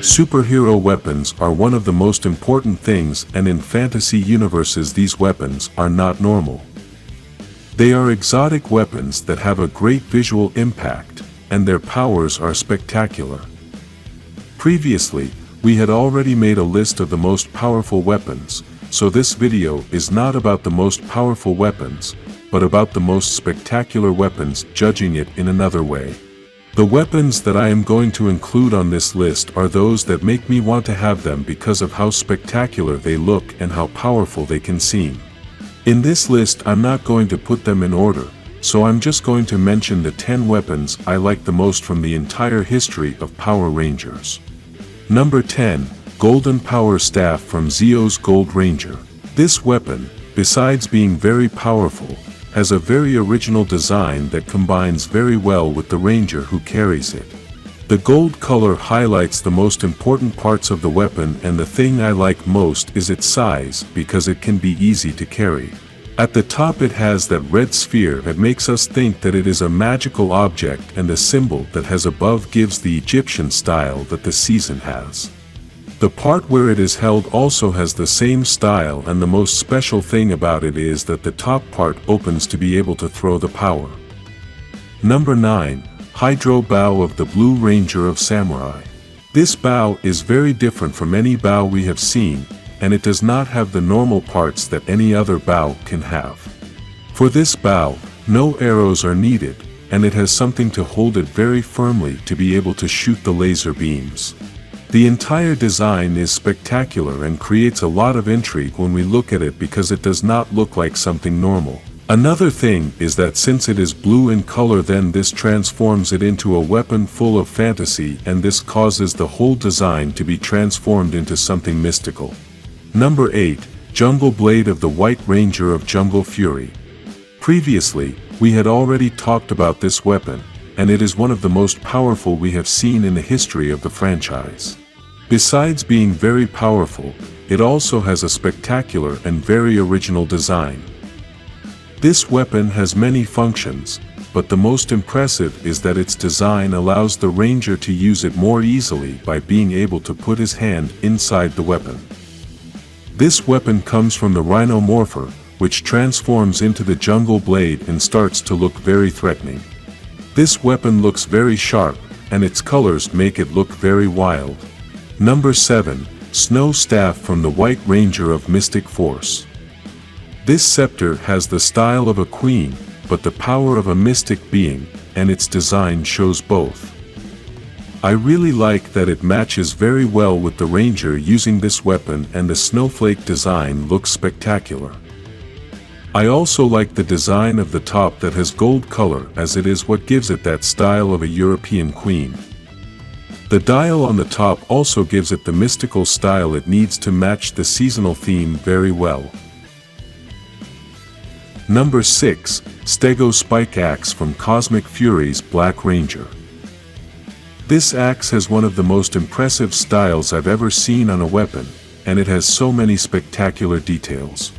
Superhero weapons are one of the most important things, and in fantasy universes these weapons are not normal. They are exotic weapons that have a great visual impact, and their powers are spectacular. Previously, we had already made a list of the most powerful weapons, so this video is not about the most powerful weapons, but about the most spectacular weapons, judging it in another way. The weapons that I am going to include on this list are those that make me want to have them because of how spectacular they look and how powerful they can seem. In this list I'm not going to put them in order, so I'm just going to mention the 10 weapons I like the most from the entire history of Power Rangers. Number 10. Golden Power Staff from Zeo's Gold Ranger. This weapon, besides being very powerful, has a very original design that combines very well with the ranger who carries it. The gold color highlights the most important parts of the weapon, and the thing I like most is its size because it can be easy to carry. At the top it has that red sphere that makes us think that it is a magical object, and the symbol that has above gives the Egyptian style that the season has. The part where it is held also has the same style, and the most special thing about it is that the top part opens to be able to throw the power. Number 9. Hydro Bow of the Blue Ranger of Samurai. This bow is very different from any bow we have seen, and it does not have the normal parts that any other bow can have. For this bow, no arrows are needed, and it has something to hold it very firmly to be able to shoot the laser beams. The entire design is spectacular and creates a lot of intrigue when we look at it because it does not look like something normal. Another thing is that since it is blue in color, then this transforms it into a weapon full of fantasy, and this causes the whole design to be transformed into something mystical. Number 8. Jungle Blade of the White Ranger of Jungle Fury. Previously, we had already talked about this weapon, and it is one of the most powerful we have seen in the history of the franchise. Besides being very powerful, it also has a spectacular and very original design. This weapon has many functions, but the most impressive is that its design allows the ranger to use it more easily by being able to put his hand inside the weapon. This weapon comes from the Rhino Morpher, which transforms into the Jungle Blade and starts to look very threatening. This weapon looks very sharp, and its colors make it look very wild. Number 7. Snow Staff from the White Ranger of Mystic Force. This scepter has the style of a queen, but the power of a mystic being, and its design shows both. I really like that it matches very well with the ranger using this weapon, and the snowflake design looks spectacular. I also like the design of the top that has gold color, as it is what gives it that style of a European queen. The dial on the top also gives it the mystical style it needs to match the seasonal theme very well. Number 6. Stego Spike Axe from Cosmic Fury's Black Ranger. This axe has one of the most impressive styles I've ever seen on a weapon, and it has so many spectacular details.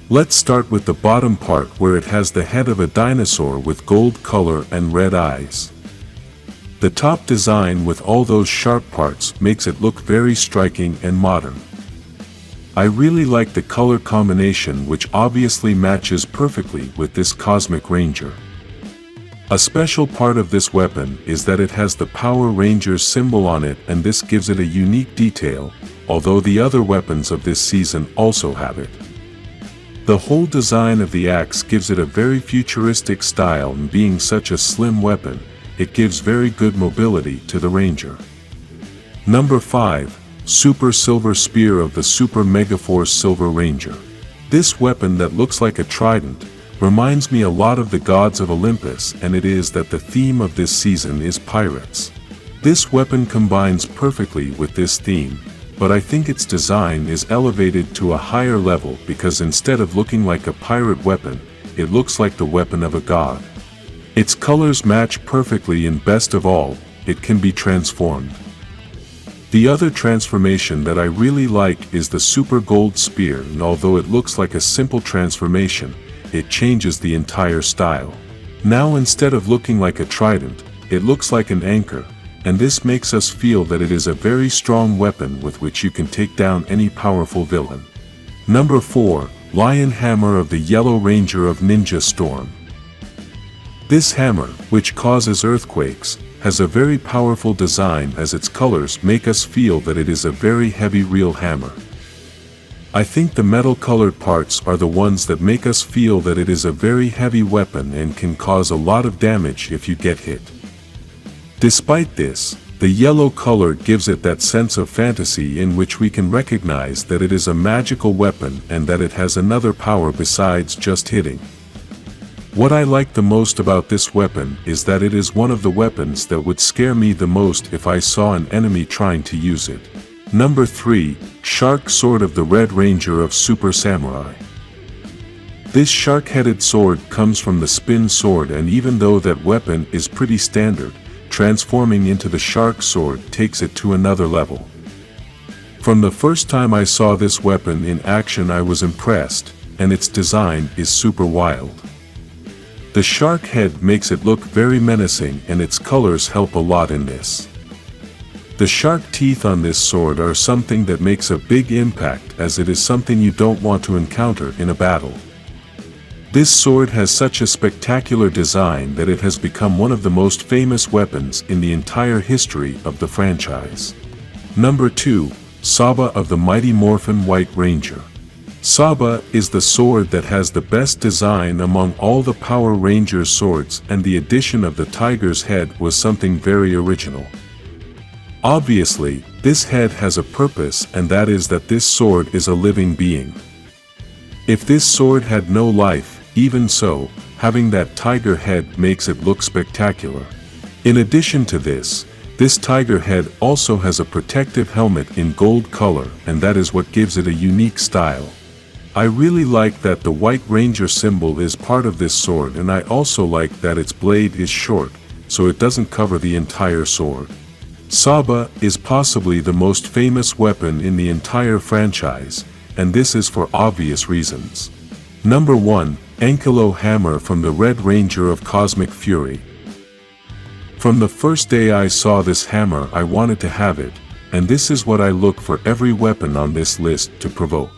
Let's start with the bottom part, where it has the head of a dinosaur with gold color and red eyes. The top design with all those sharp parts makes it look very striking and modern. I really like the color combination, which obviously matches perfectly with this Cosmic Ranger. A special part of this weapon is that it has the Power Rangers symbol on it, and this gives it a unique detail, although the other weapons of this season also have it. The whole design of the axe gives it a very futuristic style, and being such a slim weapon, it gives very good mobility to the ranger. Number 5. Super Silver Spear of the Super Megaforce Silver Ranger. This weapon that looks like a trident reminds me a lot of the gods of Olympus, and it is that the theme of this season is pirates. This weapon combines perfectly with this theme, but I think its design is elevated to a higher level because instead of looking like a pirate weapon, it looks like the weapon of a god. Its colors match perfectly, and best of all, it can be transformed. The other transformation that I really like is the Super Gold Spear, and although it looks like a simple transformation, it changes the entire style. Now instead of looking like a trident, it looks like an anchor, and this makes us feel that it is a very strong weapon with which you can take down any powerful villain. Number 4. Lion Hammer of the Yellow Ranger of Ninja Storm. This hammer, which causes earthquakes, has a very powerful design as its colors make us feel that it is a very heavy real hammer. I think the metal-colored parts are the ones that make us feel that it is a very heavy weapon and can cause a lot of damage if you get hit. Despite this, the yellow color gives it that sense of fantasy in which we can recognize that it is a magical weapon and that it has another power besides just hitting. What I like the most about this weapon is that it is one of the weapons that would scare me the most if I saw an enemy trying to use it. Number 3. Shark Sword of the Red Ranger of Super Samurai. This shark-headed sword comes from the spin sword, and even though that weapon is pretty standard, transforming into the shark sword takes it to another level. From the first time I saw this weapon in action I was impressed, and its design is super wild. The shark head makes it look very menacing, and its colors help a lot in this. The shark teeth on this sword are something that makes a big impact, as it is something you don't want to encounter in a battle. This sword has such a spectacular design that it has become one of the most famous weapons in the entire history of the franchise. Number 2. Saba of the Mighty Morphin White Ranger. Saba is the sword that has the best design among all the Power Rangers swords, and the addition of the tiger's head was something very original. Obviously, this head has a purpose, and that is that this sword is a living being. If this sword had no life, even so, having that tiger head makes it look spectacular. In addition to this, this tiger head also has a protective helmet in gold color, and that is what gives it a unique style. I really like that the White Ranger symbol is part of this sword, and I also like that its blade is short, so it doesn't cover the entire sword. Saba is possibly the most famous weapon in the entire franchise, and this is for obvious reasons. Number 1. Ankilo Hammer from the Red Ranger of Cosmic Fury. From the first day I saw this hammer I wanted to have it, and this is what I look for every weapon on this list to provoke.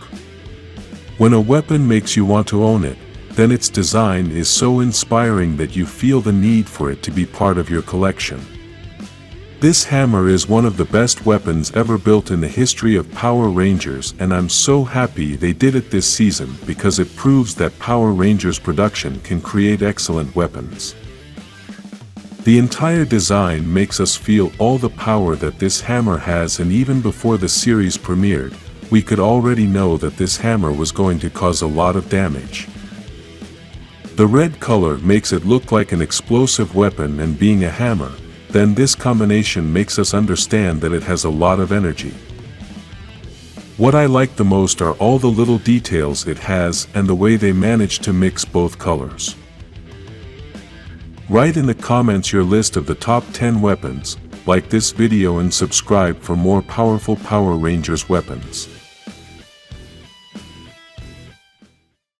When a weapon makes you want to own it, then its design is so inspiring that you feel the need for it to be part of your collection. This hammer is one of the best weapons ever built in the history of Power Rangers, and I'm so happy they did it this season because it proves that Power Rangers production can create excellent weapons. The entire design makes us feel all the power that this hammer has, and even before the series premiered, we could already know that this hammer was going to cause a lot of damage. The red color makes it look like an explosive weapon, and being a hammer, then this combination makes us understand that it has a lot of energy. What I like the most are all the little details it has and the way they manage to mix both colors. Write in the comments your list of the top 10 weapons, like this video and subscribe for more powerful Power Rangers weapons.